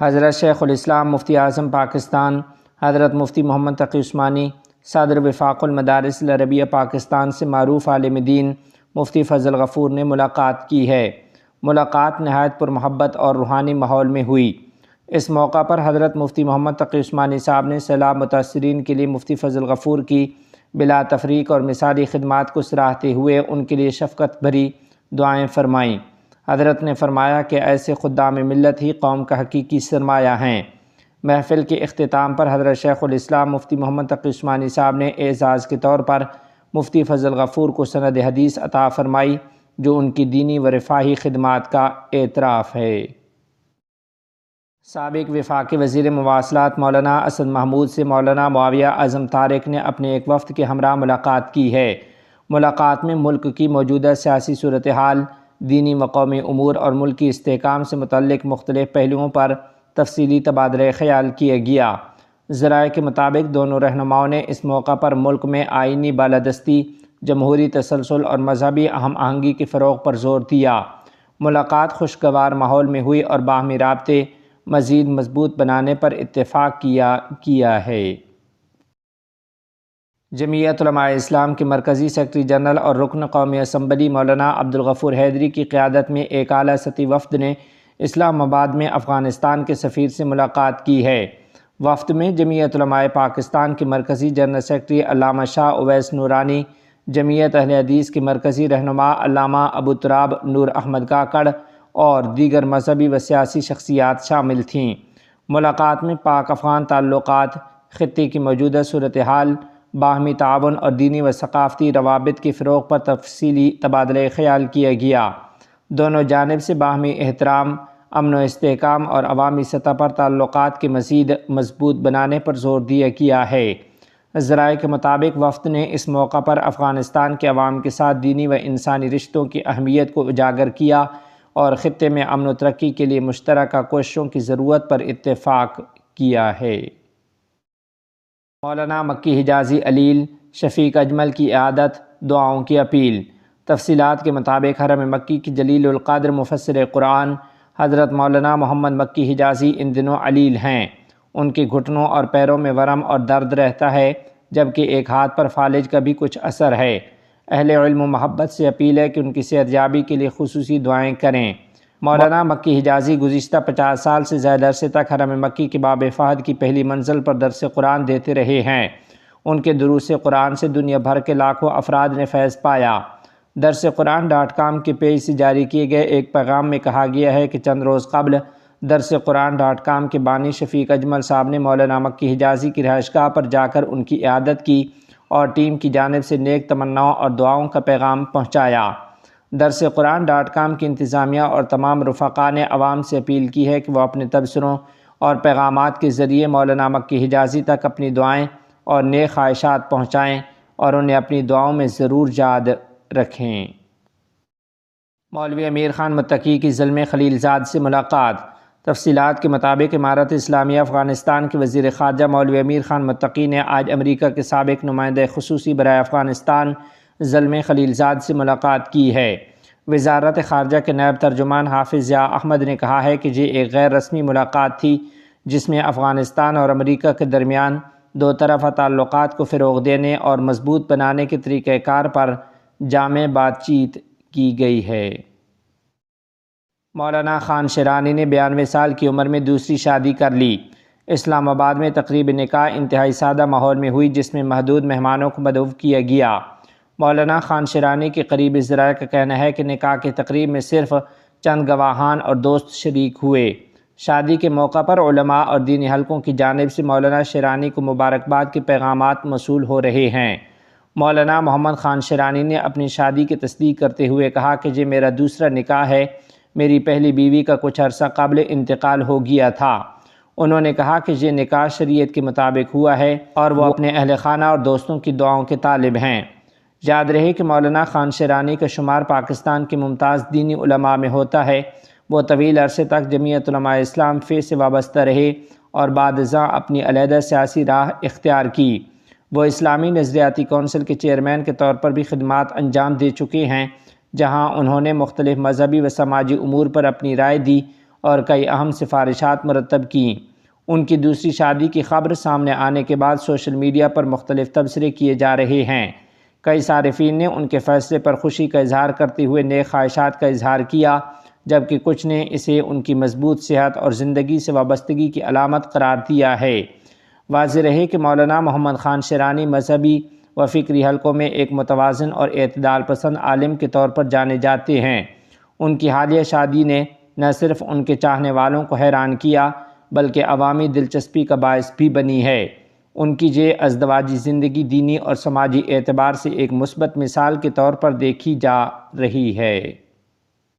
حضرت شیخ الاسلام مفتی اعظم پاکستان حضرت مفتی محمد تقی عثمانی صدر وفاق المدارس العربیہ پاکستان سے معروف عالم دین مفتی فضل غفور نے ملاقات کی ہے۔ ملاقات نہایت پرمحبت اور روحانی ماحول میں ہوئی۔ اس موقع پر حضرت مفتی محمد تقی عثمانی صاحب نے سیلاب متاثرین کے لیے مفتی فضل غفور کی بلا تفریق اور مثالی خدمات کو سراہتے ہوئے ان کے لیے شفقت بھری دعائیں فرمائیں۔ حضرت نے فرمایا کہ ایسے خدام ملت ہی قوم کا حقیقی سرمایہ ہیں۔ محفل کے اختتام پر حضرت شیخ الاسلام مفتی محمد تقی عثمانی صاحب نے اعزاز کے طور پر مفتی فضل غفور کو سند حدیث عطا فرمائی، جو ان کی دینی و رفاہی خدمات کا اعتراف ہے۔ سابق وفاقی وزیر مواصلات مولانا اسد محمود سے مولانا معاویہ اعظم طارق نے اپنے ایک وفد کے ہمراہ ملاقات کی ہے۔ ملاقات میں ملک کی موجودہ سیاسی صورتحال، دینی و قومی امور اور ملکی استحکام سے متعلق مختلف پہلوؤں پر تفصیلی تبادلہ خیال کیا گیا۔ ذرائع کے مطابق دونوں رہنماؤں نے اس موقع پر ملک میں آئینی بالادستی، جمہوری تسلسل اور مذہبی ہم آہنگی کے فروغ پر زور دیا۔ ملاقات خوشگوار ماحول میں ہوئی اور باہمی رابطے مزید مضبوط بنانے پر اتفاق کیا ہے۔ جمعیت علماء اسلام کے مرکزی سیکرٹری جنرل اور رکن قومی اسمبلی مولانا عبدالغفور حیدری کی قیادت میں ایک اعلیٰ سطحی وفد نے اسلام آباد میں افغانستان کے سفیر سے ملاقات کی ہے۔ وفد میں جمعیت علماء پاکستان کے مرکزی جنرل سیکرٹری علامہ شاہ اویس نورانی، جمعیت اہل حدیث کے مرکزی رہنما علامہ ابو تراب نور احمد کاکڑ اور دیگر مذہبی و سیاسی شخصیات شامل تھیں۔ ملاقات میں پاک افغان تعلقات، خطے کی موجودہ صورتحال، باہمی تعاون اور دینی و ثقافتی روابط کے فروغ پر تفصیلی تبادلہ خیال کیا گیا۔ دونوں جانب سے باہمی احترام، امن و استحکام اور عوامی سطح پر تعلقات کے مزید مضبوط بنانے پر زور دیا گیا ہے۔ ذرائع کے مطابق وفد نے اس موقع پر افغانستان کے عوام کے ساتھ دینی و انسانی رشتوں کی اہمیت کو اجاگر کیا اور خطے میں امن و ترقی کے لیے مشترکہ کوششوں کی ضرورت پر اتفاق کیا ہے۔ مولانا مکی حجازی علیل شفیق اجمل کی عیادت، دعاؤں کی اپیل۔ تفصیلات کے مطابق حرم مکی کی جلیل القدر مفسر قرآن حضرت مولانا محمد مکی حجازی ان دنوں علیل ہیں۔ ان کے گھٹنوں اور پیروں میں ورم اور درد رہتا ہے، جبکہ ایک ہاتھ پر فالج کا بھی کچھ اثر ہے۔ اہل علم و محبت سے اپیل ہے کہ ان کی صحت یابی کے لیے خصوصی دعائیں کریں۔ مولانا مکی حجازی گزشتہ 50 سال سے زیادہ عرصے تک حرم مکی کے باب فہد کی پہلی منزل پر درس قرآن دیتے رہے ہیں۔ ان کے دروس قرآن سے دنیا بھر کے لاکھوں افراد نے فیض پایا۔ درس قرآن.com کے پیج سے جاری کیے گئے ایک پیغام میں کہا گیا ہے کہ چند روز قبل درس قرآن.com کے بانی شفیق اجمل صاحب نے مولانا مکی حجازی کی رہائش گاہ پر جا کر ان کی عیادت کی اور ٹیم کی جانب سے نیک تمناؤں اور دعاؤں کا پیغام پہنچایا۔ درس قرآن.com کی انتظامیہ اور تمام رفقاء نے عوام سے اپیل کی ہے کہ وہ اپنے تبصروں اور پیغامات کے ذریعے مولانا مکی حجازی تک اپنی دعائیں اور نیک خواہشات پہنچائیں اور انہیں اپنی دعاؤں میں ضرور یاد رکھیں۔ مولوی امیر خان متقی کی زلمے خلیل زاد سے ملاقات۔ تفصیلات کے مطابق امارت اسلامیہ افغانستان کے وزیر خارجہ مولوی امیر خان متقی نے آج امریکہ کے سابق نمائندہ خصوصی برائے افغانستان زلمے خلیل زاد سے ملاقات کی ہے۔ وزارت خارجہ کے نائب ترجمان حافظ ضیاء احمد نے کہا ہے کہ یہ ایک غیر رسمی ملاقات تھی، جس میں افغانستان اور امریکہ کے درمیان دو طرفہ تعلقات کو فروغ دینے اور مضبوط بنانے کے طریقہ کار پر جامع بات چیت کی گئی ہے۔ مولانا خان شیرانی نے 92 سال کی عمر میں دوسری شادی کر لی۔ اسلام آباد میں تقریب نکاح انتہائی سادہ ماحول میں ہوئی، جس میں محدود مہمانوں کو مدعو کیا گیا۔ مولانا خان شیرانی کے قریبی ذرائع کا کہنا ہے کہ نکاح کی تقریب میں صرف چند گواہان اور دوست شریک ہوئے۔ شادی کے موقع پر علماء اور دینی حلقوں کی جانب سے مولانا شیرانی کو مبارکباد کے پیغامات موصول ہو رہے ہیں۔ مولانا محمد خان شیرانی نے اپنی شادی کی تصدیق کرتے ہوئے کہا کہ یہ میرا دوسرا نکاح ہے، میری پہلی بیوی کا کچھ عرصہ قبل انتقال ہو گیا تھا۔ انہوں نے کہا کہ یہ نکاح شریعت کے مطابق ہوا ہے اور وہ اپنے اہل خانہ اور دوستوں کی دعاؤں کے طالب ہیں۔ یاد رہے کہ مولانا خان شیرانی کا شمار پاکستان کے ممتاز دینی علماء میں ہوتا ہے۔ وہ طویل عرصے تک جمعیت علماء اسلام فی سے وابستہ رہے اور بعد ازاں اپنی علیحدہ سیاسی راہ اختیار کی۔ وہ اسلامی نظریاتی کونسل کے چیئرمین کے طور پر بھی خدمات انجام دے چکے ہیں، جہاں انہوں نے مختلف مذہبی و سماجی امور پر اپنی رائے دی اور کئی اہم سفارشات مرتب کیں۔ ان کی دوسری شادی کی خبر سامنے آنے کے بعد سوشل میڈیا پر مختلف تبصرے کیے جا رہے ہیں۔ کئی صارفین نے ان کے فیصلے پر خوشی کا اظہار کرتے ہوئے نیک خواہشات کا اظہار کیا، جبکہ کچھ نے اسے ان کی مضبوط صحت اور زندگی سے وابستگی کی علامت قرار دیا ہے۔ واضح رہے کہ مولانا محمد خان شیرانی مذہبی و فکری حلقوں میں ایک متوازن اور اعتدال پسند عالم کے طور پر جانے جاتے ہیں۔ ان کی حالیہ شادی نے نہ صرف ان کے چاہنے والوں کو حیران کیا بلکہ عوامی دلچسپی کا باعث بھی بنی ہے۔ ان کی یہ ازدواجی زندگی دینی اور سماجی اعتبار سے ایک مثبت مثال کے طور پر دیکھی جا رہی ہے۔